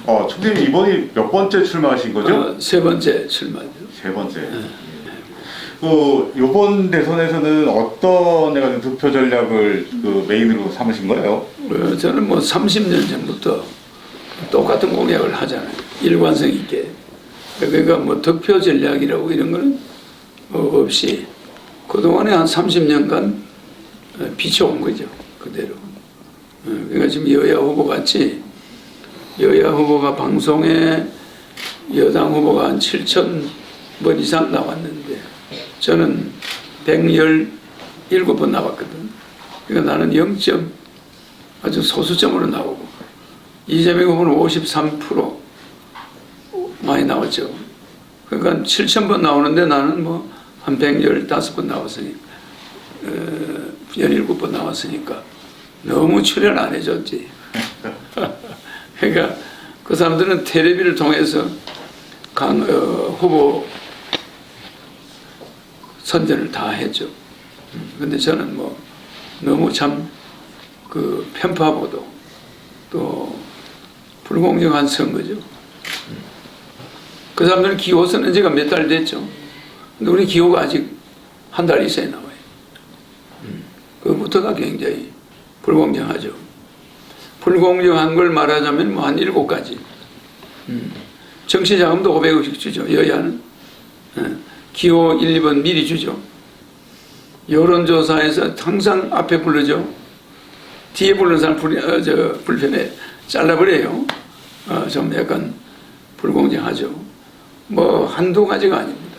총재님 이번이 몇 번째 출마하신 거죠? 세 번째 출마죠. 세 번째. 이번 대선에서는 어떤 내가 득표 전략을 메인으로 삼으신 거예요? 저는 뭐 30년 전부터 똑같은 공약을 하잖아요. 일관성 있게. 그러니까 뭐 득표 전략이라고 이런 거는 없이 그동안에 한 30년간 비춰온 거죠. 그대로. 그러니까 지금 여야 후보 같이 여야 후보가 방송에 여당 후보가 한 7,000번 이상 나왔는데 저는 117번 나왔거든. 그러니까 나는 0점 아주 소수점으로 나오고 이재명 후보는 53% 많이 나왔죠. 그러니까 7,000번 나오는데 나는 뭐 한 115번 나왔으니까 17번 나왔으니까 너무 출연 안 해줬지. 그러니까 그 사람들은 텔레비를 통해서 후보 선전을 다 했죠. 근데 저는 뭐 너무 참 편파보도 또 불공정한 선거죠. 그 사람들은 기호 쓰는 지가 몇 달 됐죠. 근데 우리 기호가 아직 한 달 이상이 나와요. 그부터가 굉장히 불공정하죠. 불공정한 걸 말하자면 뭐 한 7가지. 정치자금도 500억씩 주죠. 여야는. 기호 1, 2번 미리 주죠. 여론조사에서 항상 앞에 부르죠. 뒤에 부르는 사람 불편해. 잘라버려요. 좀 약간 불공정하죠. 뭐 한두 가지가 아닙니다.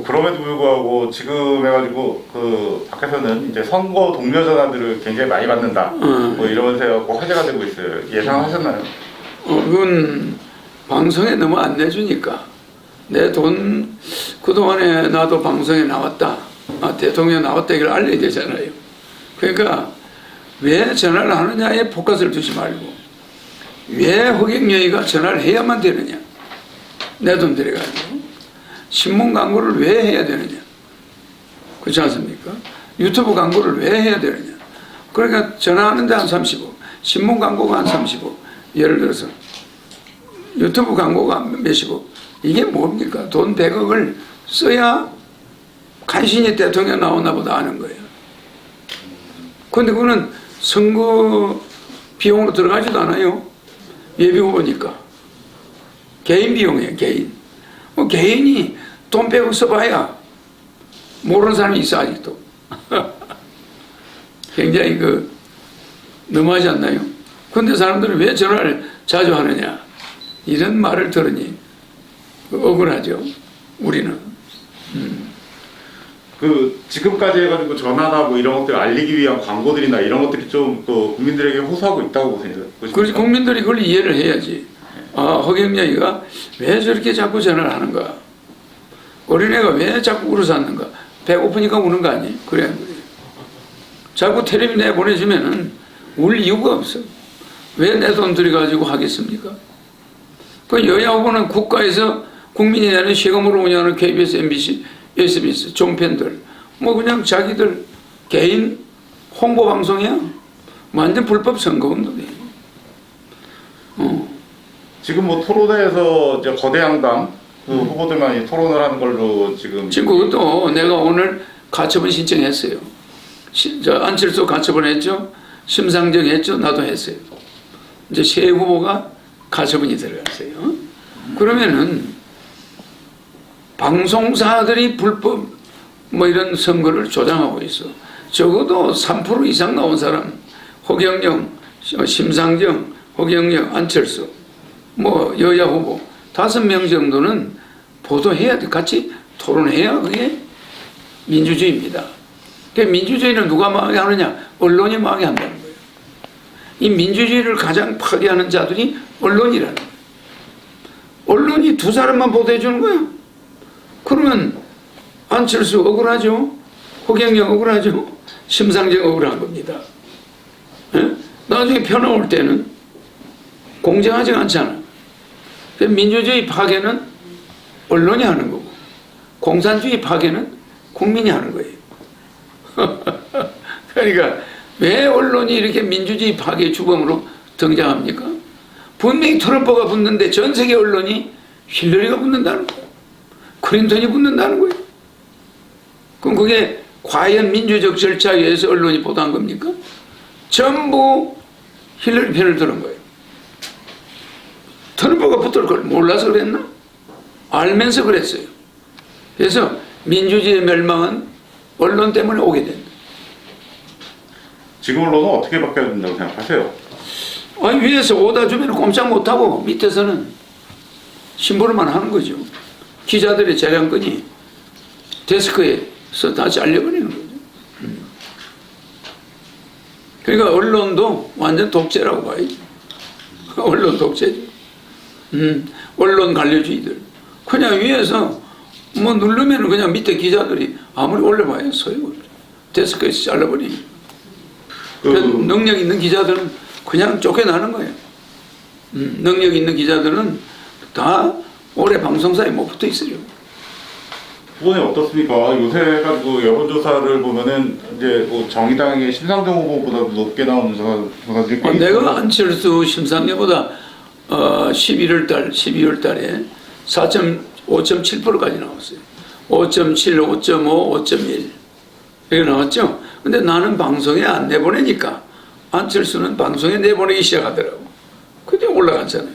그럼에도 불구하고 지금 해가지고 밖에서는 이제 선거 동료 전화들을 굉장히 많이 받는다. 뭐 이러면서 해갖고 화제가 되고 있어요. 예상하셨나요? 그건 방송에 너무 안 내주니까 내 돈 그동안에 나도 방송에 나왔다. 대통령 나왔다 이걸 알려야 되잖아요. 그러니까 왜 전화를 하느냐에 포커스를 두지 말고 왜 허경영이가 전화를 해야만 되느냐. 내 돈 들여가지고 신문 광고를 왜 해야 되느냐. 그렇지 않습니까? 유튜브 광고를 왜 해야 되느냐. 그러니까 전화하는데 한 30억, 신문 광고가 한 30억, 예를 들어서 유튜브 광고가 몇십억. 이게 뭡니까? 돈 100억을 써야 간신히 대통령 나오나 보다 아는 거예요. 그런데 그거는 선거 비용으로 들어가지도 않아요. 예비 후보니까. 개인 비용이에요, 개인. 개인이 돈 100억 써봐야 모르는 사람이 있어, 아직도. 굉장히 너무하지 않나요? 그런데 사람들은 왜 전화를 자주 하느냐. 이런 말을 들으니 억울하죠, 우리는. 지금까지 해가지고 전화나 뭐 이런 것들 알리기 위한 광고들이나 이런 것들이 좀 국민들에게 호소하고 있다고 보십니까? 그렇지, 국민들이 그걸 이해를 해야지. 허경영이가 왜 저렇게 자꾸 전화를 하는가? 어린애가 왜 자꾸 울어서 앉는가? 배고프니까 우는 거 아니에요? 그래. 자꾸 텔레비 내보내주면은 울 이유가 없어. 왜 내 돈 들여가지고 하겠습니까? 그 여야 후보는 국가에서 국민이 내는 세금으로 운영하는 KBS, MBC, SBS, 종편들 뭐 그냥 자기들 개인 홍보 방송이야. 완전 불법 선거운동이에요. 지금 뭐 토론회에서 이제 거대 양당 후보들만 토론을 하는 걸로 지금 그것도 내가 오늘 가처분 신청했어요. 안철수 가처분 했죠. 심상정 했죠. 나도 했어요. 이제 세 후보가 가처분이 들어갔어요. 그러면은 방송사들이 불법 뭐 이런 선거를 조장하고 있어. 적어도 3% 이상 나온 사람, 허경영, 심상정, 허경영, 안철수, 뭐 여야 후보 5명 정도는 보도해야 돼. 같이 토론해야 그게 민주주의입니다. 그 민주주의는 누가 망하느냐? 언론이 망한다는 거예요. 이 민주주의를 가장 파괴하는 자들이 언론이라는 거예요. 언론이 두 사람만 보도해 주는 거야. 그러면 안철수 억울하죠? 허경영 억울하죠? 심상정 억울한 겁니다. 에? 나중에 표 나올 때는 공정하지 않잖아. 민주주의 파괴는 언론이 하는 거고 공산주의 파괴는 국민이 하는 거예요. 그러니까 왜 언론이 이렇게 민주주의 파괴 주범으로 등장합니까? 분명히 트럼프가 붙는데 전 세계 언론이 힐러리가 붙는다는 거예요. 클린턴이 붙는다는 거예요. 그럼 그게 과연 민주적 절차에 의해서 언론이 보도한 겁니까? 전부 힐러리 편을 들은 거예요. 트럼프가 붙을 걸 몰라서 그랬나? 알면서 그랬어요. 그래서 민주주의의 멸망은 언론 때문에 오게 된다. 지금 언론은 어떻게 바뀌어야 된다고 생각하세요? 아니, 위에서 오다 주면 꼼짝 못하고 밑에서는 심부름만 하는 거죠. 기자들의 재량권이 데스크에서 다 잘려버리는 거죠. 그러니까 언론도 완전 독재라고 봐야지. 언론 독재죠. 언론 관료주의들. 그냥 위에서 뭐 누르면 그냥 밑에 기자들이 아무리 올려봐야 소용없죠. 데스크에서 잘라버리니. 능력 있는 기자들은 그냥 쫓겨나는 거예요. 능력 있는 기자들은 다 오래 방송사에 못 붙어 있어요. 후보님 어떻습니까? 요새 가지고 여론조사를 보면은 이제 뭐 정의당의 심상정 후보보다 높게 나오는 조사들이 꽤 있어요. 내가 안철수 심상정보다 11월 달에 5.7%까지 나왔어요. 5.7, 5.5, 5.1 이렇게 나왔죠. 근데 나는 방송에 안 내보내니까 안철수는 방송에 내보내기 시작하더라고. 그때 올라갔잖아요.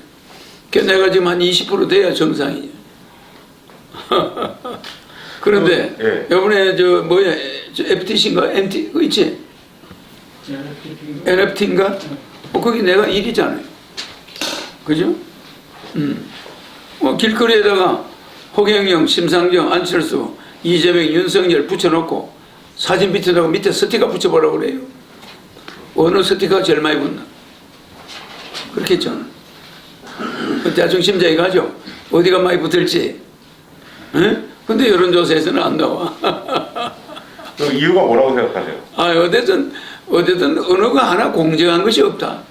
그래서 내가 지금 한 20% 돼야 정상이에요. 그런데 예. 이번에 저 FTC인가 MT 그 있지? NFT인가? 거기 내가 1위잖아요. 그죠? 길거리에다가 허경영, 심상정, 안철수, 이재명, 윤석열 붙여놓고 사진 밑에다가 밑에 스티커 붙여보라고 그래요. 어느 스티커가 제일 많이 붙나? 그렇게 했잖아. 대충 심장이 가죠. 어디가 많이 붙을지. 응? 근데 여론조사에서는 안 나와. 그 이유가 뭐라고 생각하세요? 어쨌든 어느 거 하나 공정한 것이 없다.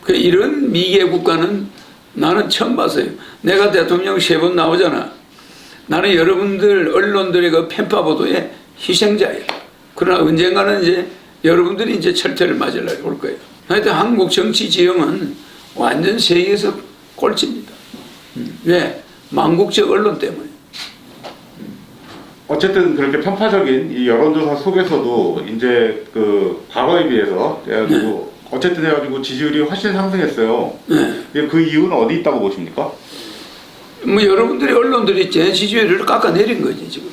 이런 미개 국가는 나는 처음 봤어요. 내가 대통령 3번 나오잖아. 나는 여러분들 언론들의 그 편파 보도에 희생자예요. 그러나 언젠가는 이제 여러분들이 이제 철퇴를 맞을 날이 올 거예요. 하여튼 한국 정치 지형은 완전 세계에서 꼴찌입니다. 왜? 망국적 언론 때문에. 어쨌든 그렇게 편파적인 이 여론조사 속에서도 이제 그 과거에 비해서 해가지고 어쨌든 해가지고 지지율이 훨씬 상승했어요. 그 이유는 어디 있다고 보십니까? 뭐 여러분들이 언론들이 제 지지율을 깎아내린 거지 지금.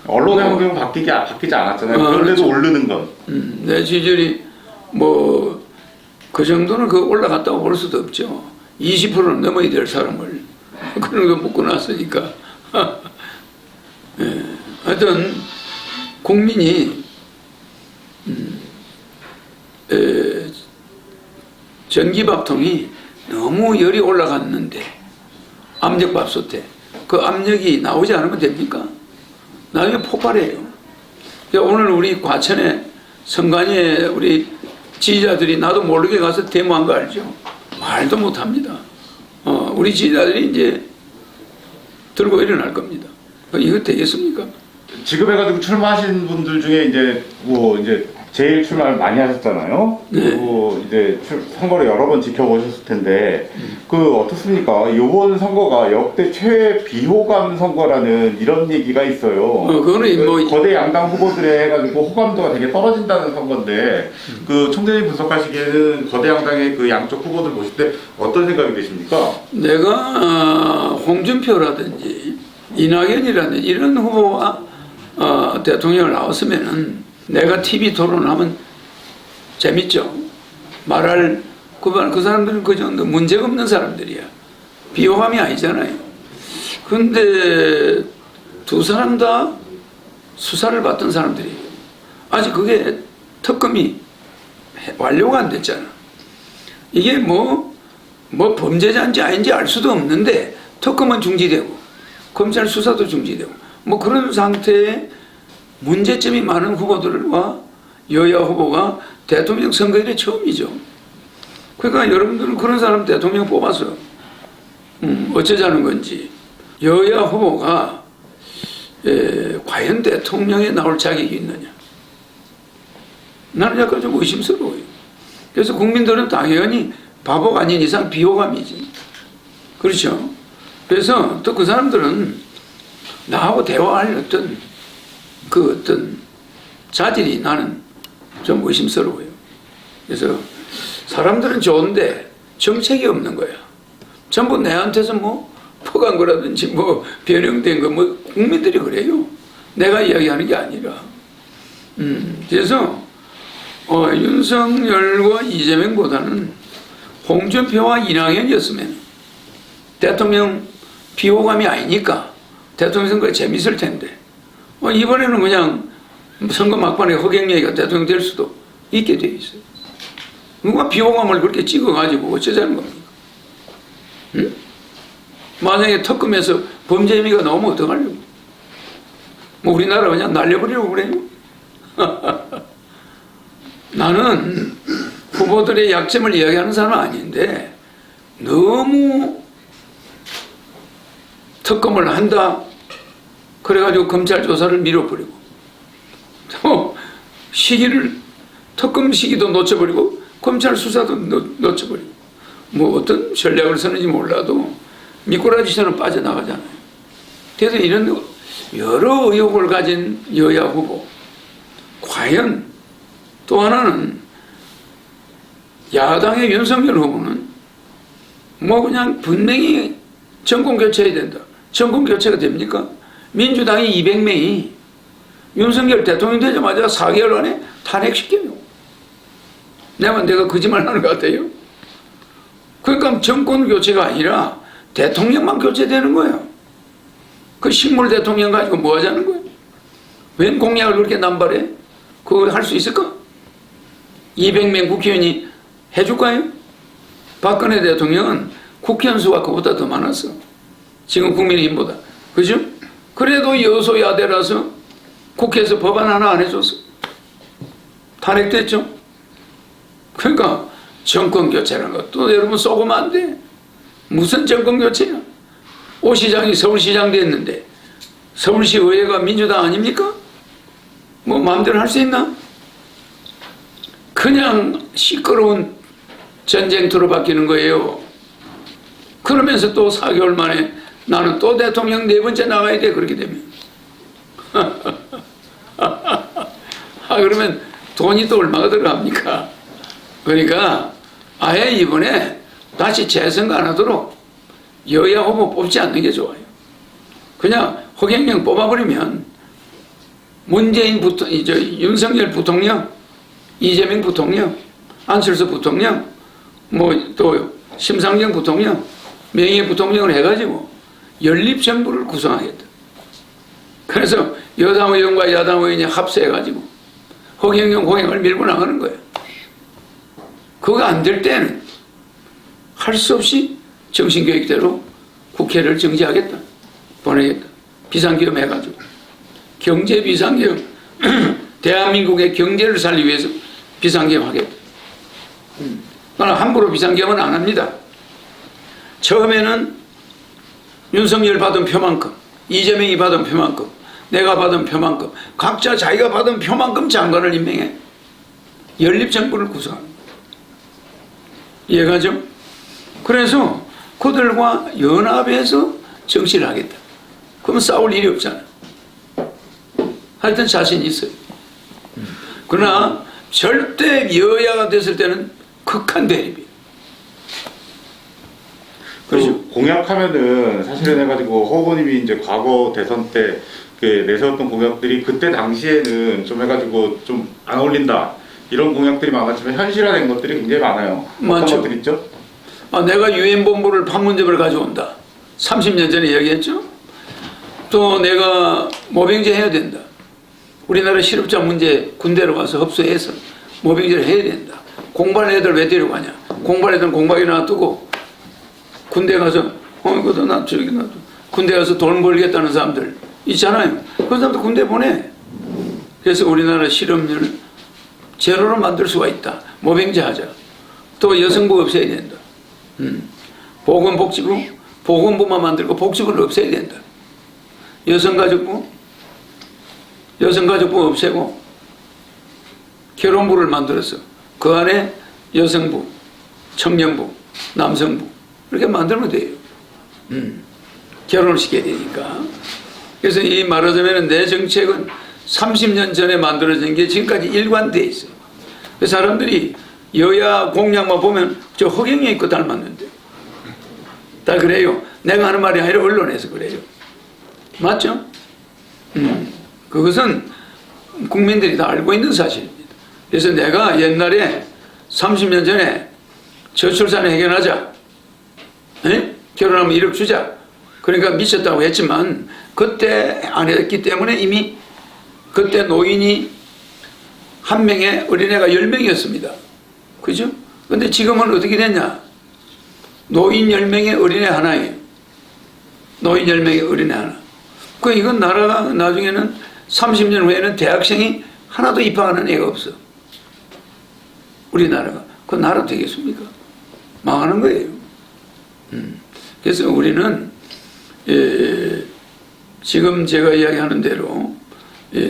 언론의 환경은 바뀌지 않았잖아요. 그런데도 그렇죠. 오르는 건. 내 지지율이 뭐 그 정도는 그 올라갔다고 볼 수도 없죠. 20%는 넘어야 될 사람을 그런 거 묻고 났으니까. 예. 하여튼 국민이 전기밥통이 너무 열이 올라갔는데 압력밥솥에 그 압력이 나오지 않으면 됩니까? 나중에 폭발해요. 오늘 우리 과천에 성관위에 우리 지지자들이 나도 모르게 가서 데모한 거 알죠? 말도 못합니다. 우리 지지자들이 이제 들고 일어날 겁니다. 이거 되겠습니까? 지금 해가지고 출마하신 분들 중에 이제 제일 출마를 많이 하셨잖아요. 그리고 이제 선거를 여러 번 지켜보셨을 텐데 그 어떻습니까? 이번 선거가 역대 최 비호감 선거라는 이런 얘기가 있어요. 그거는 뭐 거대 양당 후보들에 해가지고 호감도가 되게 떨어진다는 선거인데 그 총재님 분석하시기에는 거대 양당의 그 양쪽 후보들 보실 때 어떤 생각이 드십니까? 내가 홍준표라든지 이낙연이라든지 이런 후보가 대통령을 나왔으면은 내가 TV 토론하면 재밌죠. 말할 그 사람들은 그 정도 문제가 없는 사람들이야. 비호감이 아니잖아요. 근데 두 사람 다 수사를 받던 사람들이에요. 아직 그게 특검이 완료가 안 됐잖아. 이게 뭐 범죄자인지 아닌지 알 수도 없는데 특검은 중지되고 검찰 수사도 중지되고 뭐 그런 상태에 문제점이 많은 후보들과 여야 후보가 대통령 선거일에 처음이죠. 그러니까 여러분들은 그런 사람 대통령 뽑아서 어쩌자는 건지 여야 후보가 과연 대통령에 나올 자격이 있느냐. 나는 약간 좀 의심스러워요. 그래서 국민들은 당연히 바보가 아닌 이상 비호감이지. 그렇죠? 그래서 또 그 사람들은 나하고 대화할 어떤 자질이 나는 좀 의심스러워요. 그래서 사람들은 좋은데 정책이 없는 거야. 전부 내한테서 뭐 퍼간 거라든지 뭐 변형된 거 뭐 국민들이 그래요. 내가 이야기하는 게 아니라. 그래서 윤석열과 이재명보다는 홍준표와 이낙연이었으면 대통령 비호감이 아니니까 대통령 선거가 재밌을 텐데 이번에는 그냥 선거 막판에 허경영이가 대통령 될 수도 있게 돼 있어요. 누가 비호감을 그렇게 찍어가지고 어쩌자는 겁니까? 응? 만약에 특검에서 범죄 혐의가 나오면 어떡하려고? 뭐 우리나라 그냥 날려버리려고 그래요? 나는 후보들의 약점을 이야기하는 사람은 아닌데 너무 특검을 한다 그래가지고 검찰 조사를 밀어버리고 또 시기를 특검 시기도 놓쳐버리고 검찰 수사도 놓쳐버리고 뭐 어떤 전략을 쓰는지 몰라도 미꾸라지처럼 빠져나가잖아요. 그래서 이런 여러 의혹을 가진 여야 후보 과연 또 하나는 야당의 윤석열 후보는 뭐 그냥 분명히 정권 교체해야 된다. 정권 교체가 됩니까? 민주당이 200명이 윤석열 대통령 되자마자 4개월 만에 탄핵시켜요. 내가 거짓말하는 것 같아요. 그러니까 정권 교체가 아니라 대통령만 교체되는 거예요. 그 식물 대통령 가지고 뭐 하자는 거예요? 웬 공약을 그렇게 남발해? 그거 할 수 있을까? 200명 국회의원이 해줄까요? 박근혜 대통령은 국회의원 수가 그보다 더 많았어. 지금 국민의힘보다. 그죠? 그래도 여소야대라서 국회에서 법안 하나 안 해줬어. 탄핵됐죠? 그러니까 정권 교체라는 것도 여러분 쏘고면 안 돼. 무슨 정권 교체야? 오 시장이 서울시장 됐는데 서울시 의회가 민주당 아닙니까? 뭐 마음대로 할 수 있나? 그냥 시끄러운 전쟁터로 바뀌는 거예요. 그러면서 또 4개월 만에 나는 또 대통령 4번째 나가야 돼. 그렇게 되면 그러면 돈이 또 얼마가 들어갑니까? 그러니까 아예 이번에 다시 재선거 안 하도록 여야 후보 뽑지 않는 게 좋아요. 그냥 허경영 뽑아버리면 문재인 윤석열 부통령, 이재명 부통령, 안철수 부통령, 뭐 또 심상정 부통령, 명예 부통령을 해가지고 연립정부를 구성하겠다. 그래서 여당 의원과 야당 의원이 합세해가지고 허경영 공약을 밀고 나가는 거예요. 그거 안 될 때는 할 수 없이 정신교육대로 국회를 정지하겠다. 보내겠다. 비상계엄 해가지고. 경제 비상계엄. 대한민국의 경제를 살리기 위해서 비상계엄 하겠다. 그러나 함부로 비상계엄은 안 합니다. 처음에는 윤석열 받은 표만큼, 이재명이 받은 표만큼, 내가 받은 표만큼, 각자 자기가 받은 표만큼 장관을 임명해. 연립정부를 구성합니다. 이해가죠? 그래서 그들과 연합해서 정치를 하겠다. 그러면 싸울 일이 없잖아. 하여튼 자신이 있어요. 그러나 절대 여야가 됐을 때는 극한 대립이에요. 그렇죠. 공약하면은 사실은 해가지고 허 후보님이 이제 과거 대선 때 내세웠던 공약들이 그때 당시에는 좀 해가지고 좀 안 어울린다. 이런 공약들이 많았지만 현실화된 것들이 굉장히 많아요. 맞죠. 어떤 것들 있죠? 내가 유엔 본부를 판문점을 가져온다. 30년 전에 얘기했죠. 또 내가 모병제 해야 된다. 우리나라 실업자 문제 군대로 가서 흡수해서 모병제를 해야 된다. 공부하는 애들 왜 데려가냐. 공부하는 애들은 공부하게 놔두고 군대 가서 이거도 나 저기 나도 군대 가서 돈 벌겠다는 사람들 있잖아요. 그런 사람들 군대 보내. 그래서 우리나라 실업률 제로로 만들 수가 있다. 모병제 하자. 또 여성부 없애야 된다. 보건복지부, 보건부만 만들고 복지부를 없애야 된다. 여성가족부 없애고 결혼부를 만들어서 그 안에 여성부, 청년부, 남성부 이렇게 만들면 돼요. 결혼을 시켜야 되니까. 그래서 이 말하자면 내 정책은 30년 전에 만들어진 게 지금까지 일관돼 있어요. 그래서 사람들이 여야 공약만 보면 저 허경영 있고 닮았는데 다 그래요. 내가 하는 말이 아니라 언론에서 그래요. 맞죠? 그것은 국민들이 다 알고 있는 사실입니다. 그래서 내가 옛날에 30년 전에 저출산 해결하자, 에? 결혼하면 1억 주자, 그러니까 미쳤다고 했지만 그때 안 했기 때문에 이미 그때 노인이 한 명에 어린애가 10명이었습니다. 그죠? 근데 지금은 어떻게 됐냐? 노인 10명에 어린애 하나예요. 노인 10명에 어린애 하나. 그 이건 나라가 나중에는 30년 후에는 대학생이 하나도 입학하는 애가 없어. 우리나라가. 그 나라 되겠습니까? 망하는 거예요. 그래서 우리는 지금 제가 이야기하는 대로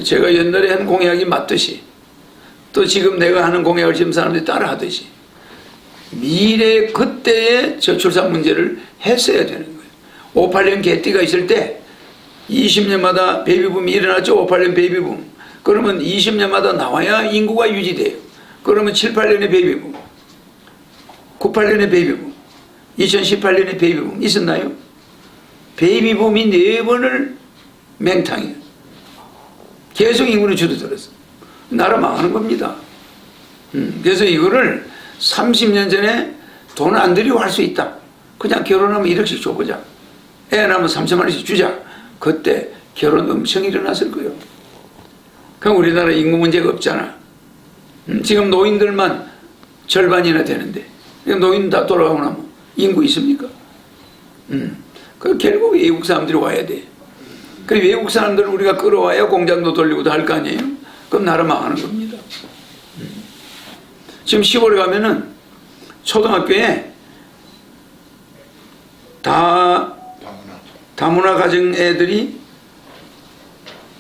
제가 옛날에 한 공약이 맞듯이 또 지금 내가 하는 공약을 지금 사람들이 따라하듯이 미래 그때의 저출산 문제를 했어야 되는 거예요. 58년 개띠가 있을 때 20년마다 베이비붐이 일어났죠. 58년 베이비붐. 그러면 20년마다 나와야 인구가 유지돼요. 그러면 7, 8년에 베이비붐, 98년에 베이비붐, 2018년에 베이비붐 있었나요? 베이비붐이 4번을 맹탕이에요. 계속 인구는 줄어들었어. 나라 망하는 겁니다. 그래서 이거를 30년 전에 돈 안 들이고 할 수 있다. 그냥 결혼하면 1억씩 줘보자. 애 낳으면 3천만 원씩 주자. 그때 결혼 엄청 일어났을 거예요. 그럼 우리나라 인구 문제가 없잖아. 지금 노인들만 절반이나 되는데 노인 다 돌아가고 나면 인구 있습니까? 그 결국 외국 사람들이 와야 돼. 그 외국 사람들을 우리가 끌어와야 공장도 돌리고 다 할 거 아니에요? 그럼 나라 망하는 겁니다. 지금 시골에 가면은 초등학교에 다문화 가정 애들이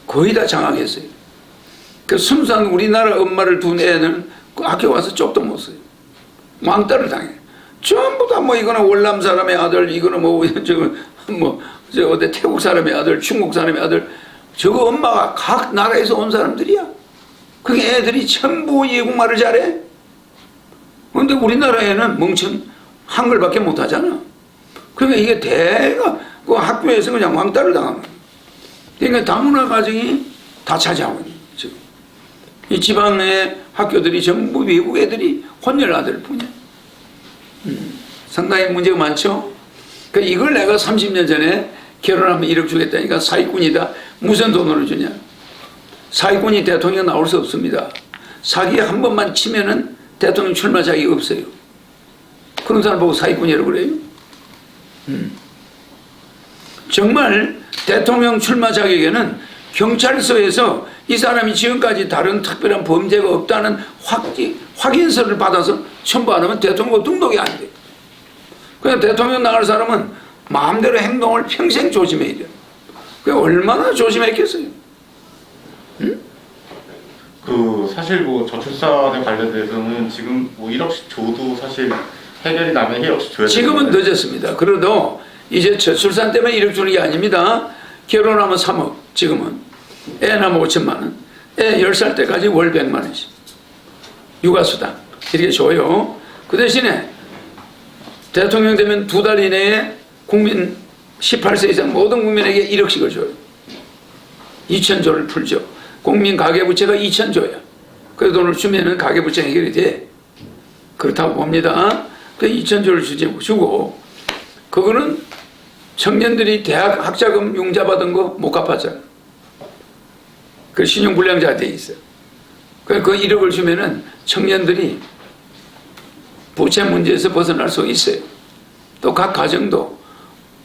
거의 다 장학했어요. 그 순수한 우리나라 엄마를 둔 애는 그 학교 와서 쪽도 못 써요. 왕따를 당해. 전부 다 뭐 이거는 월남 사람의 아들, 이거는 저 어디 태국 사람의 아들, 중국 사람의 아들, 저거 엄마가 각 나라에서 온 사람들이야. 그게 애들이 전부 외국말을 잘해. 그런데 우리나라에는 멍청 한글밖에 못하잖아. 그러니까 이게 대가 그 학교에서 그냥 왕따를 당하는 거예요. 그러니까 다문화 가정이 다 차지하고 있는 거예요. 지금 이 지방의 학교들이 전부 외국 애들이 혼혈 아들 뿐이야. 상당히 문제가 많죠. 그러니까 이걸 내가 30년 전에 결혼하면 1억 주겠다니까 사기꾼이다. 무슨 돈으로 주냐? 사기꾼이 대통령 나올 수 없습니다. 사기 한 번만 치면은 대통령 출마 자격이 없어요. 그런 사람 보고 사기꾼이라고 그래요? 정말 대통령 출마 자격에는 경찰서에서 이 사람이 지금까지 다른 특별한 범죄가 없다는 확인서를 받아서 첨부 안 하면 대통령 등록이 안 돼. 그냥 대통령 나갈 사람은 마음대로 행동을 평생 조심해야 돼요. 그게 얼마나 조심했겠어요? 사실 저출산에 관련돼서는 지금 1억씩 줘도 사실 해결이 나면 1억씩 줘야 지금은 늦었습니다. 그래도 이제 저출산 때문에 1억 주는 게 아닙니다. 결혼하면 3억, 지금은. 애 낳으면 5천만 원. 애 10살 때까지 월 100만 원씩. 육아수당. 이렇게 줘요. 그 대신에 대통령 되면 2달 이내에 국민 18세 이상 모든 국민에게 1억씩을 줘요. 2천조를 풀죠. 국민 가계부채가 2천조야. 그 돈을 주면은 가계부채 해결이 돼. 그렇다고 봅니다. 그 2천조를 주고, 그거는 청년들이 대학 학자금 융자 받은 거 못 갚았잖아. 그 신용불량자가 돼 있어. 그 1억을 주면은 청년들이 부채 문제에서 벗어날 수 있어요. 또 각 가정도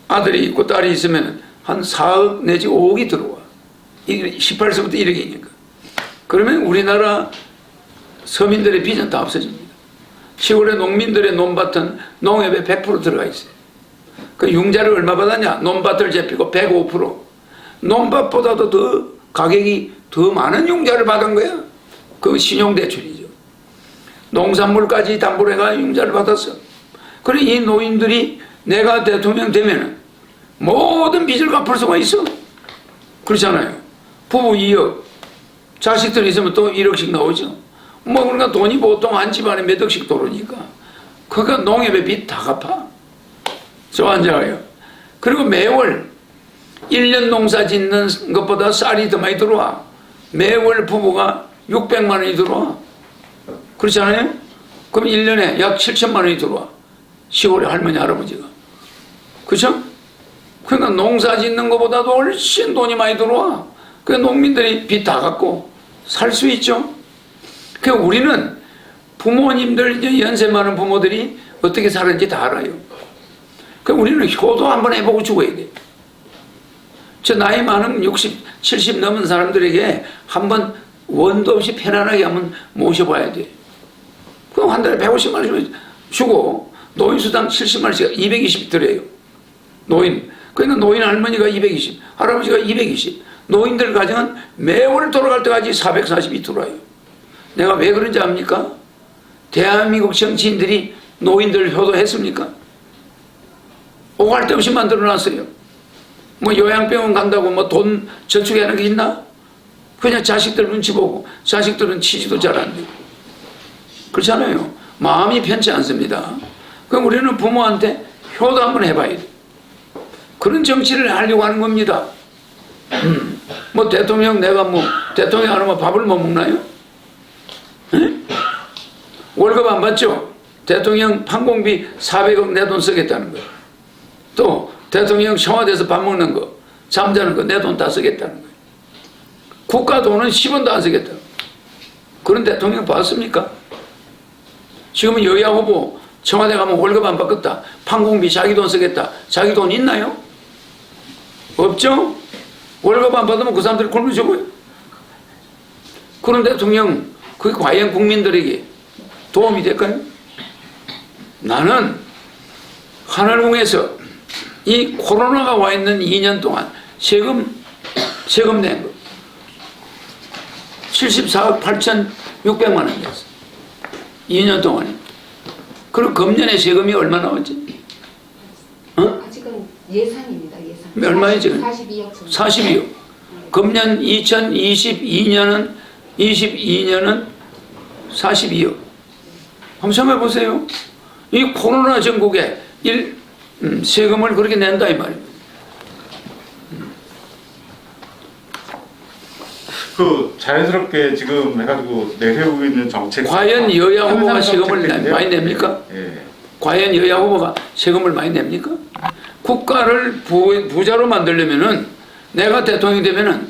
아들이 있고 딸이 있으면 한 4억 내지 5억이 들어와. 18세부터 1억이니까. 그러면 우리나라 서민들의 빚은 다 없어집니다. 시골의 농민들의 논밭은 농협에 100% 들어가 있어요. 그 융자를 얼마 받았냐? 논밭을 제피고 105%. 논밭보다도 더 가격이 더 많은 융자를 받은 거야. 그 신용대출이죠. 농산물까지 담보로 해가 융자를 받았어. 그래 이 노인들이 내가 대통령 되면은 모든 빚을 갚을 수가 있어. 그렇잖아요. 부부 2억, 자식들 있으면 또 1억씩 나오죠. 뭐 그러니까 돈이 보통 한 집안에 몇 억씩 들어오니까 그러니까 농협의 빚 다 갚아. 저 앉아요. 그리고 매월 1년 농사 짓는 것보다 쌀이 더 많이 들어와. 매월 부부가 600만 원이 들어와. 그렇잖아요? 그럼 1년에 약 7천만 원이 들어와. 시골에 할머니, 할아버지가. 그렇죠? 그러니까 농사 짓는 것보다도 훨씬 돈이 많이 들어와. 그러니까 농민들이 빚 다 갚고 살 수 있죠. 그러니까 우리는 부모님들, 이제 연세 많은 부모들이 어떻게 사는지 다 알아요. 그러니까 우리는 효도 한번 해보고 죽어야 돼. 저 나이 많은 60, 70 넘은 사람들에게 한번 원도 없이 편안하게 한번 모셔봐야 돼. 그럼 한 달에 150만 원씩 주고 노인수당 70만 원씩 220 들어요. 노인. 그러니까 노인 할머니가 220, 할아버지가 220. 노인들 가정은 매월 돌아갈 때까지 440이 들어와요. 내가 왜 그런지 압니까? 대한민국 정치인들이 노인들 효도했습니까? 오갈 데 없이 만들어놨어요. 뭐 요양병원 간다고 뭐 돈 저축하는 게 있나? 그냥 자식들 눈치 보고 자식들은 치지도 잘 안 되고 그렇잖아요. 마음이 편치 않습니다. 그럼 우리는 부모한테 효도 한번 해봐야 돼. 그런 정치를 하려고 하는 겁니다. 뭐 대통령 내가 뭐 대통령 안 하면 밥을 못 먹나요? 에? 월급 안 받죠? 대통령 판공비 400억 내 돈 쓰겠다는 거예요. 또 대통령 청와대에서 밥 먹는 거, 잠자는 거 내 돈 다 쓰겠다는 거예요. 국가 돈은 10원도 안 쓰겠다. 그런 대통령 봤습니까? 지금은 여야 후보 청와대 가면 월급 안 받겠다. 판공비 자기 돈 쓰겠다. 자기 돈 있나요? 없죠? 월급 안 받으면 그 사람들이 굶어 죽어요. 그런 대통령 그게 과연 국민들에게 도움이 될까요? 나는 하늘궁에서 이 코로나가 와 있는 2년 동안 세금 낸 거 74억 8,600만 원 됐어. 2년 동안에. 그럼 금년에 세금이 얼마 나왔지? 어? 아직은 예산입니다. 예산. 얼마예요 지금? 42억 정도. 42억. 금년 2022년은 42억. 한번 생각해 보세요. 이 코로나 전국에 세금을 그렇게 낸다 이 말입니다. 그 자연스럽게 지금 해가지고 내세우고 있는 정책. 과연 여야 후보가 세금을 정책인데요. 많이 냅니까? 예. 과연 여야 후보가 세금을 많이 냅니까? 국가를 부자로 만들려면은 내가 대통령이 되면은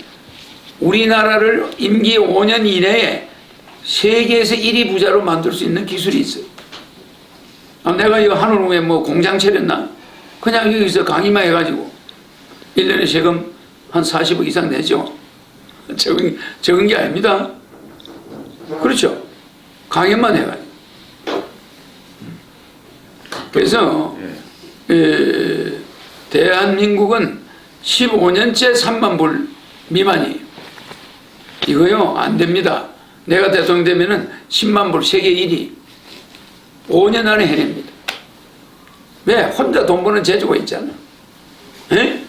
우리나라를 임기 5년 이내에 세계에서 1위 부자로 만들 수 있는 기술이 있어요. 내가 이 하늘궁에 뭐 공장 차렸나? 그냥 여기서 강의만 해가지고 1년에 세금 한 40억 이상 내죠. 적은 게 아닙니다. 그렇죠. 강연만 해가지고. 그래서 대한민국은 15년째 3만 불 미만이에요. 이거요 안 됩니다. 내가 대통령 되면은 10만 불 세계 1위 5년 안에 해냅니다. 왜? 혼자 돈 버는 재주가 있잖아. 에?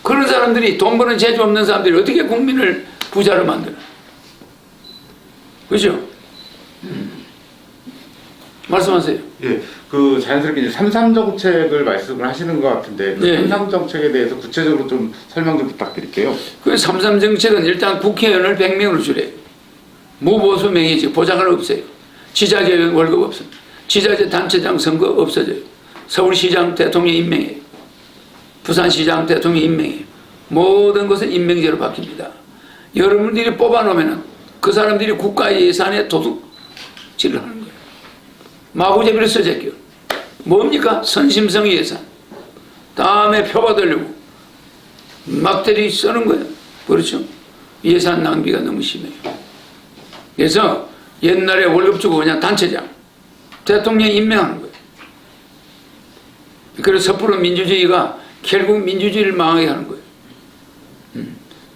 그런 사람들이 돈 버는 재주 없는 사람들이 어떻게 국민을 부자로 만드나? 그죠? 말씀하세요. 예, 그 자연스럽게 이제 삼삼정책을 말씀을 하시는 것 같은데 그 예. 삼삼정책에 대해서 구체적으로 좀 설명 좀 부탁드릴게요. 그 삼삼 정책은 일단 국회의원을 100명으로 줄여요. 무보수 명예직 보장은 없어요. 지자체 월급 없어요. 지자체 단체장 선거 없어져요. 서울시장 대통령 임명해요. 부산시장 대통령 임명해요. 모든 것은 임명제로 바뀝니다. 여러분들이 뽑아놓으면 그 사람들이 국가 예산에 도둑질을 하는 거예요. 마구잡이로 써제껴. 뭡니까? 선심성 예산. 다음에 표 받으려고 막대리 쓰는 거예요. 그렇죠? 예산 낭비가 너무 심해요. 그래서 옛날에 월급 주고 그냥 단체장 대통령 임명하는 거예요. 그래서 섣부른 민주주의가 결국 민주주의를 망하게 하는 거예요.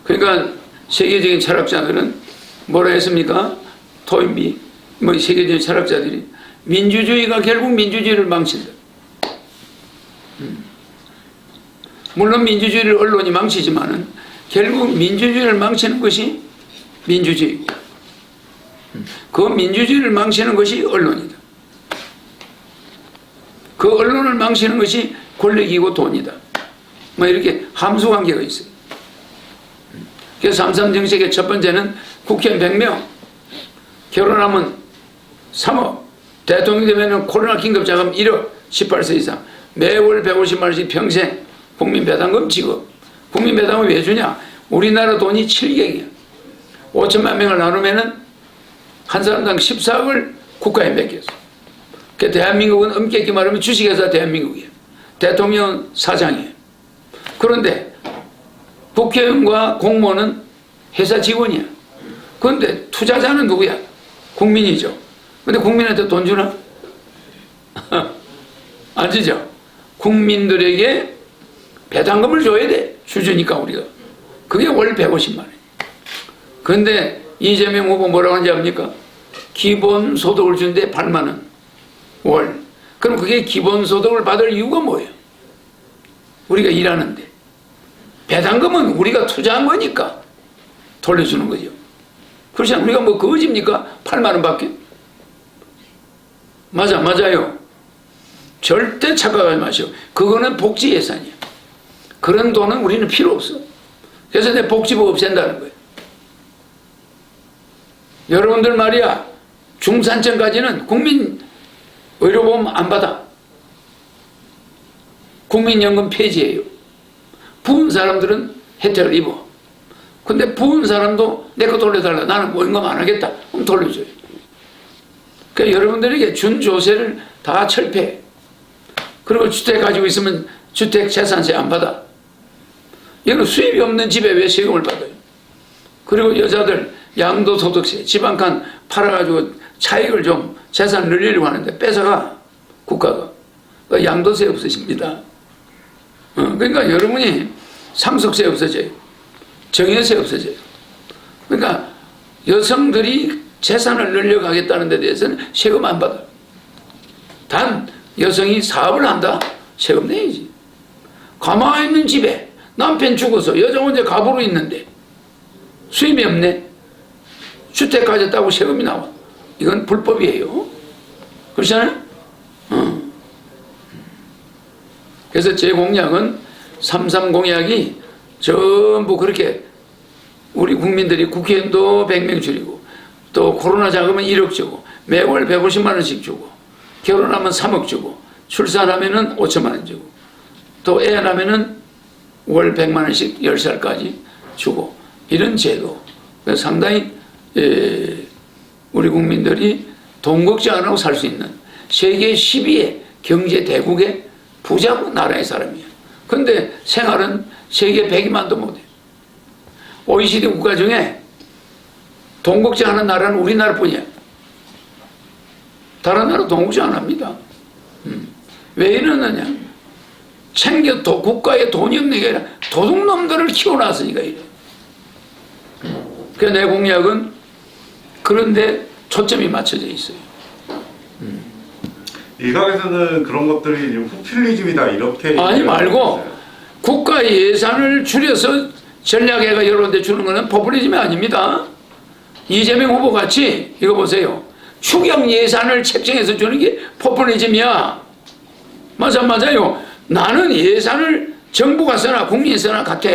그러니까 세계적인 철학자들은 뭐라 했습니까? 토인비, 뭐 세계적인 철학자들이 민주주의가 결국 민주주의를 망친다. 물론 민주주의를 언론이 망치지만은 결국 민주주의를 망치는 것이 민주주의고, 그 민주주의를 망치는 것이 언론이다. 그 언론을 망치는 것이 권력이고 돈이다. 뭐 이렇게 함수관계가 있어요. 그래서 3.3 정책의 첫 번째는 국회의원 100명, 결혼하면 3억, 대통령 되면 코로나 긴급자금 1억, 18세 이상, 매월 150만 원씩 평생 국민배당금 지급. 국민배당금 왜 주냐? 우리나라 돈이 7경이야. 5천만 명을 나누면은 한 사람당 14억을 국가에 맡겼어. 그 대한민국은 엄격히 말하면 주식회사 대한민국이에요. 대통령은 사장이에요. 그런데 국회의원과 공무원은 회사 직원이야. 그런데 투자자는 누구야? 국민이죠. 근데 국민한테 돈 주나? 안 주죠. 국민들에게 배당금을 줘야 돼. 주주니까 우리가. 그게 월 150만 원. 그런데 이재명 후보 뭐라고 하는지 압니까? 기본소득을 준대 8만 원. 월. 그럼 그게 기본소득을 받을 이유가 뭐예요? 우리가 일하는데. 배당금은 우리가 투자한 거니까 돌려주는 거죠. 그렇지 않아요? 우리가 뭐 거짓입니까? 8만 원 밖에? 맞아요. 절대 착각하지 마시오. 그거는 복지 예산이야. 그런 돈은 우리는 필요 없어. 그래서 내 복지부 없앤다는 거예요. 여러분들 말이야, 중산층까지는 국민 의료보험 안 받아. 국민연금 폐지예요. 부은 사람들은 혜택을 입어. 근데 부은 사람도 내 거 돌려달라. 나는 모임금 안 하겠다. 그럼 돌려줘요. 그러니까 여러분들에게 준조세를 다 철폐해. 그리고 주택 가지고 있으면 주택 재산세 안 받아. 이거는 수입이 없는 집에 왜 세금을 받아요? 그리고 여자들 양도소득세, 집 한 칸 팔아가지고 차익을 좀 재산을 늘리려고 하는데 뺏어가, 국가가. 그러니까 양도세 없으십니다. 그러니까 여러분이 상속세 없어져요. 정여세 없어져요. 그러니까 여성들이 재산을 늘려가겠다는 데 대해서는 세금 안 받아. 단 여성이 사업을 한다? 세금 내야지. 가만히 있는 집에 남편 죽어서 여자 혼자 가부로 있는데 수입이 없네. 주택 가졌다고 세금이 나와. 이건 불법이에요. 그렇지 않아요? 그래서 제 공약은 3.3 공약이 전부 그렇게 우리 국민들이 국회의원도 100명 줄이고 또 코로나 자금은 1억 주고 매월 150만 원씩 주고 결혼하면 3억 주고 출산하면은 5천만 원 주고 또 애 낳으면은 월 100만 원씩 10살까지 주고 이런 제도. 상당히 우리 국민들이 돈 걱정 안 하고 살 수 있는 세계 10위의 경제 대국의 부자 나라의 사람이에요. 그런데 생활은 세계 100위만도 못해요. OECD 국가 중에 돈 걱정하는 나라는 우리나라뿐이야. 다른 나라 돈 걱정 안 합니다. 왜 이러느냐? 국가에 돈이 없는 게 아니라 도둑놈들을 키워놨으니까 이래. 그래서 내 공약은 그런데 초점이 맞춰져 있어요. 일각에서는 그런 것들이 포퓰리즘이다 이렇게 아니 말고 국가 예산을 줄여서 전략회가 여러 데 주는 것은 포퓰리즘이 아닙니다. 이재명 후보 같이 이거 보세요. 추경 예산을 책정해서 주는 게 포퓰리즘이야. 맞아요. 나는 예산을 정부가 쓰나 국민이 쓰나 같아.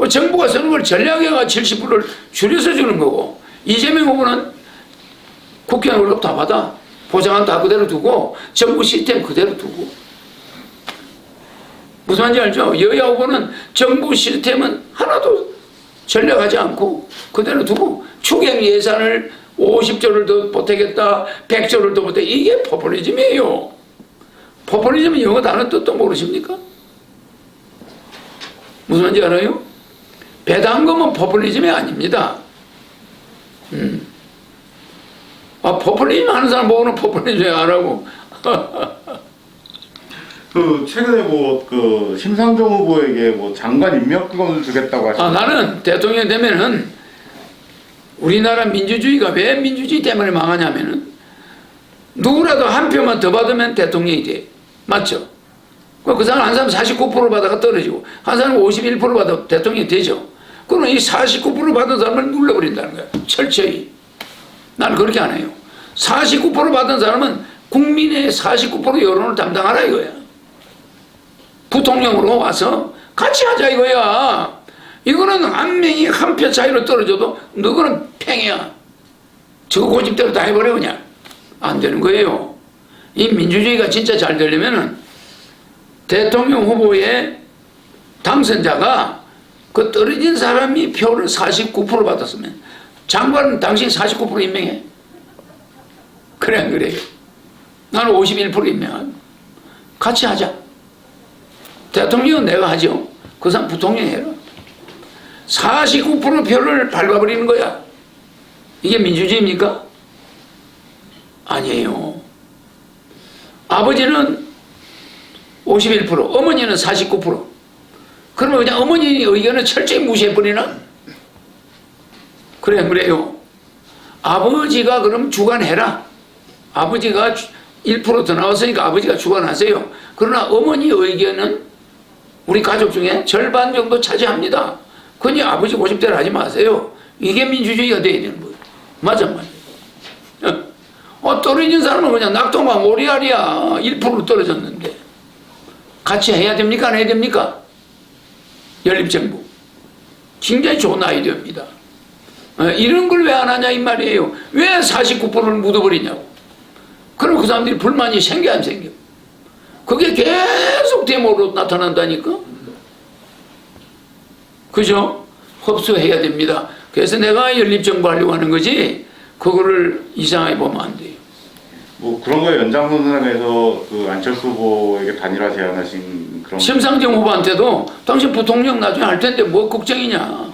정부가 쓰는 걸 전략회가 70%를 줄여서 주는 거고 이재명 후보는 국회의원 월급 다 받아. 보장은 다 그대로 두고 정부 시스템 그대로 두고. 무슨 말인지 알죠? 여야 후보는 정부 시스템은 하나도 전략하지 않고 그대로 두고 추경 예산을 50조를 더 보태겠다 100조를 더 보태. 이게 포퓰리즘이에요. 포퓰리즘은 영어 단어 뜻도 모르십니까? 무슨 말인지 알아요? 배당금은 포퓰리즘이 아닙니다. 포퓰리즘 하는 사람 보고는 포퓰리즘 안 하고. 최근에 심상정 후보에게 장관 임명권을 주겠다고 하시죠. 나는 대통령 되면은 우리나라 민주주의가 왜 민주주의 때문에 망하냐면은 누구라도 한 표만 더 받으면 대통령이 돼. 맞죠? 그 사람 한 사람 49% 받아가 떨어지고 한 사람 51% 받아 대통령이 되죠. 그러면 이 49% 받은 사람을 눌러버린다는 거야. 철저히. 나는 그렇게 안 해요. 49% 받은 사람은 국민의 49% 여론을 담당하라 이거야. 부통령으로 와서 같이 하자 이거야. 이거는 한 명이 한 표 차이로 떨어져도 너거는 팽이야. 저거 고집대로 다 해버려 그냥. 안 되는 거예요. 이 민주주의가 진짜 잘 되려면은 대통령 후보의 당선자가 그 떨어진 사람이 표를 49% 받았으면 장관은 당신 49% 임명해. 그래 안 그래요? 나는 51% 임명하고 같이 하자. 대통령은 내가 하죠. 그 사람 부통령 해라. 49% 표를 밟아버리는 거야. 이게 민주주의입니까? 아니에요. 아버지는 51%, 어머니는 49%. 그러면 그냥 어머니 의견을 철저히 무시해버리나? 그래, 그래요. 아버지가 그럼 주관해라. 아버지가 1% 더 나왔으니까 아버지가 주관하세요. 그러나 어머니 의견은 우리 가족 중에 절반 정도 차지합니다. 그니 아버지 고집대로 하지 마세요. 이게 민주주의가 돼야 되는 거예요. 맞아. 떨어진 사람은 그냥 낙동강 오리알이야. 1% 떨어졌는데. 같이 해야 됩니까? 안 해야 됩니까? 연립정부. 굉장히 좋은 아이디어입니다. 이런 걸 왜 안 하냐 이 말이에요. 왜 49%를 묻어버리냐고. 그럼 그 사람들이 불만이 생겨 안 생겨? 그게 계속 데모로 나타난다니까? 그죠? 흡수해야 됩니다. 그래서 내가 연립정부 하려고 하는 거지 그거를 이상하게 보면 안 돼요. 뭐 그런 거에 연장선상에서 그 안철수 후보에게 단일화 제안하신 그런 심상정 후보한테도 당신 부통령 나중에 할 텐데 뭐 걱정이냐.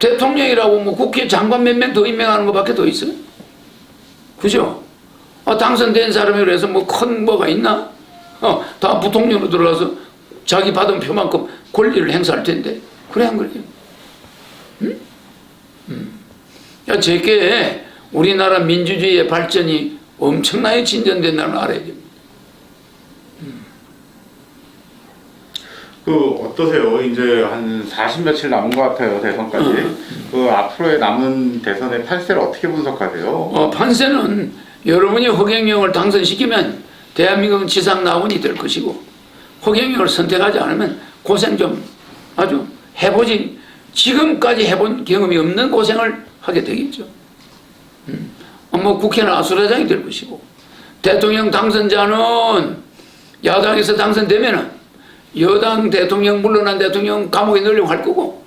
대통령이라고 뭐 국회 장관 몇 명 더 임명하는 것밖에 더 있어요? 그죠? 당선된 사람이 그래서 뭐 큰 뭐가 있나? 다 부통령으로 들어가서 자기 받은 표만큼 권리를 행사할 텐데. 그래 안 그래요? 야, 제게 우리나라 민주주의의 발전이 엄청나게 진전된다는 걸 알아야 됩니다. 그 어떠세요? 이제 한 40 며칠 남은 것 같아요 대선까지. 그 앞으로의 남은 대선의 판세를 어떻게 분석하세요? 판세는 여러분이 허경영을 당선시키면 대한민국은 지상낙원이 될 것이고 허경영을 선택하지 않으면 고생 좀 아주 해보지 지금까지 해본 경험이 없는 고생을 하게 되겠죠. 뭐 국회는 아수라장이 될 것이고 대통령 당선자는 야당에서 당선되면은 여당 대통령 물러난 대통령 감옥에 넣으려고 할 거고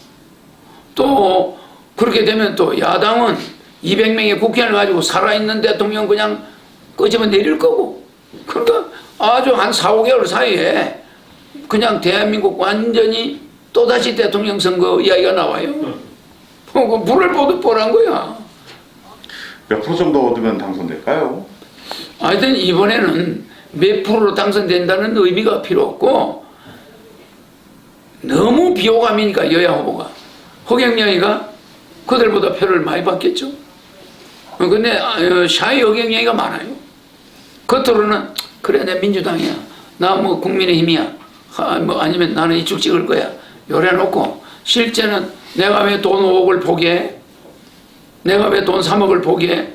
또 그렇게 되면 또 야당은 200명의 국회의원을 가지고 살아있는 대통령 그냥 끄집어 내릴 거고 그러니까 아주 한 4, 5개월 사이에 그냥 대한민국 완전히 또다시 대통령 선거 이야기가 나와요. 불을 보듯 뻔한 거야. 몇 프로 정도 얻으면 당선될까요? 하여튼 이번에는 몇 프로로 당선된다는 의미가 필요 없고 너무 비호감이니까 여야 후보가 허경영이가 그들보다 표를 많이 받겠죠. 근데 샤이 허경영이가 많아요. 겉으로는 그래 내 민주당이야 나 뭐 국민의힘이야 뭐 아니면 나는 이쪽 찍을 거야 요래 놓고 실제는 내가 왜 돈 5억을 포기해? 내가 왜 돈 3억을 포기해?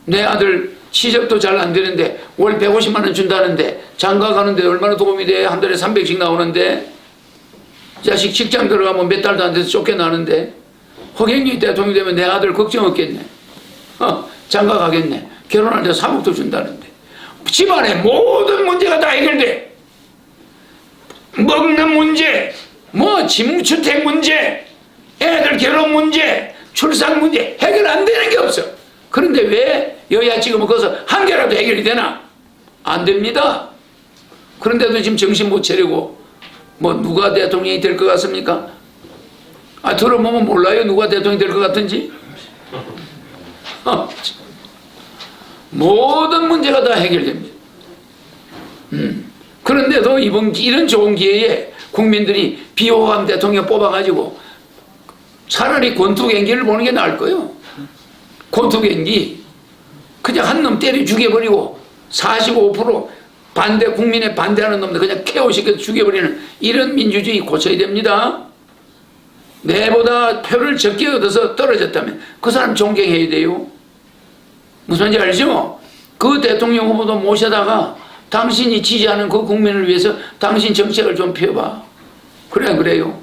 내 아들 시접도 잘 안 되는데 월 150만 원 준다는데 장가 가는데 얼마나 도움이 돼? 한 달에 300씩 나오는데 자식 직장 들어가면 몇 달도 안 돼서 쫓겨나는데 허경영이 대통령이 되면 내 아들 걱정 없겠네. 장가 가겠네. 결혼할 때 3억도 준다는데 집안의 모든 문제가 다 해결돼. 먹는 문제, 뭐 집주택 문제, 애들 결혼 문제, 출산 문제 해결 안 되는 게 없어. 그런데 왜 여야 지금은 거기서 한 개라도 해결이 되나? 안 됩니다. 그런데도 지금 정신 못 차리고 뭐 누가 대통령이 될 것 같습니까? 들어보면 몰라요 누가 대통령이 될 것 같은지. 모든 문제가 다 해결됩니다. 그런데도 이런 좋은 기회에 국민들이 비호감 대통령 뽑아가지고 차라리 권투경기를 보는 게 나을 거예요. 권투경기 그냥 한 놈 때려 죽여버리고 45% 국민에 반대하는 놈들 그냥 케어시켜서 죽여버리는 이런 민주주의 고쳐야 됩니다. 내보다 표를 적게 얻어서 떨어졌다면 그 사람 존경해야 돼요. 무슨 말인지 알죠? 그 대통령 후보도 모셔다가 당신이 지지하는 그 국민을 위해서 당신 정책을 좀 펴봐. 그래 안 그래요?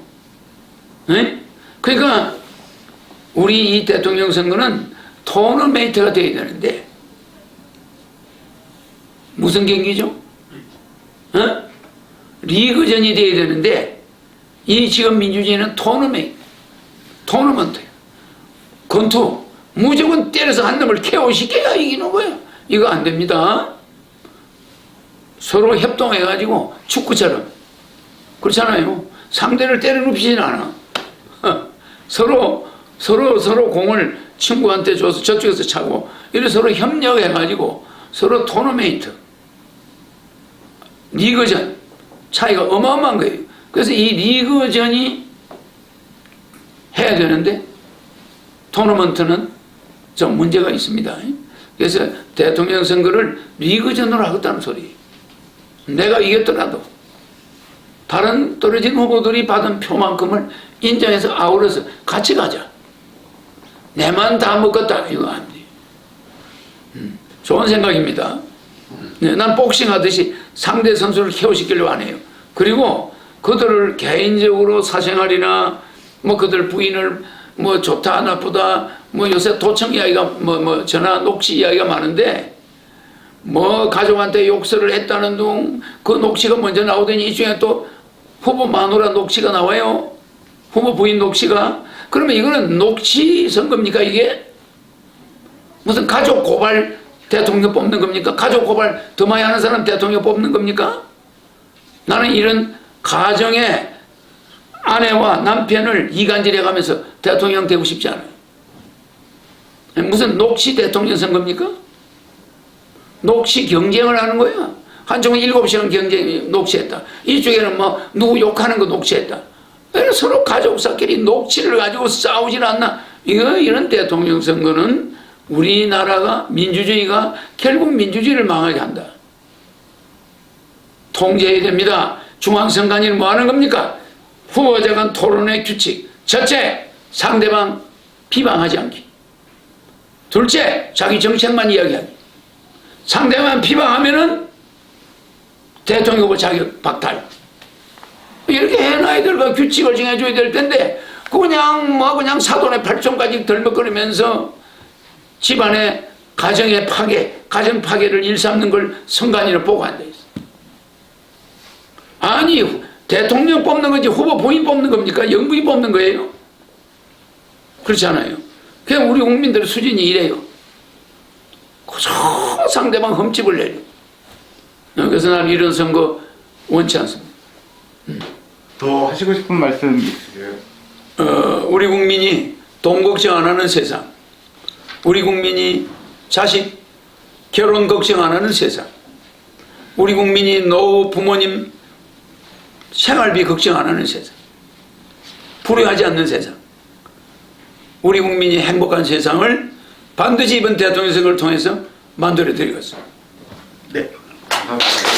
네? 그러니까 우리 이 대통령 선거는 토너메이트가 돼야 되는데 무슨 경기죠? 리그전이 돼야 되는데 이 지금 민주주의는 토너먼트 권투 무조건 때려서 한 놈을 KO시켜야 이기는 거예요. 이거 안 됩니다. 서로 협동해가지고 축구처럼 그렇잖아요. 상대를 때려눕히진 않아. 서로 공을 친구한테 줘서 저쪽에서 차고 이래 서로 협력해가지고 서로 토너메이트 리그전 차이가 어마어마한 거예요. 그래서 이 리그전이 해야 되는데 토너먼트는 좀 문제가 있습니다. 그래서 대통령 선거를 리그전으로 하겠다는 소리예요. 내가 이겼더라도 다른 떨어진 후보들이 받은 표만큼을 인정해서 아우러서 같이 가자. 내만 다 먹었다. 이거 안 돼. 좋은 생각입니다. 네, 난 복싱 하듯이 상대 선수를 케어시키려고 안 해요. 그리고 그들을 개인적으로 사생활이나 뭐 그들 부인을 뭐 좋다 나쁘다 뭐 요새 도청 이야기가 뭐 전화 녹취 이야기가 많은데 뭐 가족한테 욕설을 했다는 둥 그 녹취가 먼저 나오더니 이 중에 또 후보 마누라 녹취가 나와요. 후보 부인 녹취가. 그러면 이거는 녹취 선거입니까 이게? 무슨 가족 고발 대통령 뽑는 겁니까? 가족 고발 더 많이 하는 사람 대통령 뽑는 겁니까? 나는 이런 가정의 아내와 남편을 이간질해가면서 대통령 되고 싶지 않아요. 무슨 녹취 대통령 선거입니까? 녹취 경쟁을 하는 거야. 한쪽은 7시간 경쟁 녹취했다. 이쪽에는 뭐 누구 욕하는 거 녹취했다. 서로 가족사끼리 녹취를 가지고 싸우질 않나. 이런 대통령 선거는 우리나라가 민주주의가 결국 민주주의를 망하게 한다. 통제해야 됩니다. 중앙선관위는 뭐 하는 겁니까? 후보자 간 토론의 규칙. 첫째, 상대방 비방하지 않기. 둘째, 자기 정책만 이야기하기. 상대방 비방하면은 대통령 후보 자격 박탈. 이렇게 해놔야 될 거 규칙을 정해줘야 될 텐데 그냥 사돈의 팔촌까지 덜먹거리면서 집안의 가정의 파괴, 가정 파괴를 일삼는 걸 선관위로 보고한다 했어. 아니 대통령 뽑는 건지 후보 부인 뽑는 겁니까? 영부인 뽑는 거예요? 그렇지 않아요. 그냥 우리 국민들의 수준이 이래요. 그저 상대방 흠집을 내려. 그래서 난 이런 선거 원치 않습니다. 더 하시고 싶은 말씀 있으세요? 우리 국민이 돈 걱정 안 하는 세상, 우리 국민이 자식 결혼 걱정 안 하는 세상, 우리 국민이 노후 부모님 생활비 걱정 안 하는 세상, 불효하지 않는 세상, 우리 국민이 행복한 세상을 반드시 이번 대통령 선거를 통해서 만들어 드리겠습니다. 네, 감사합니다.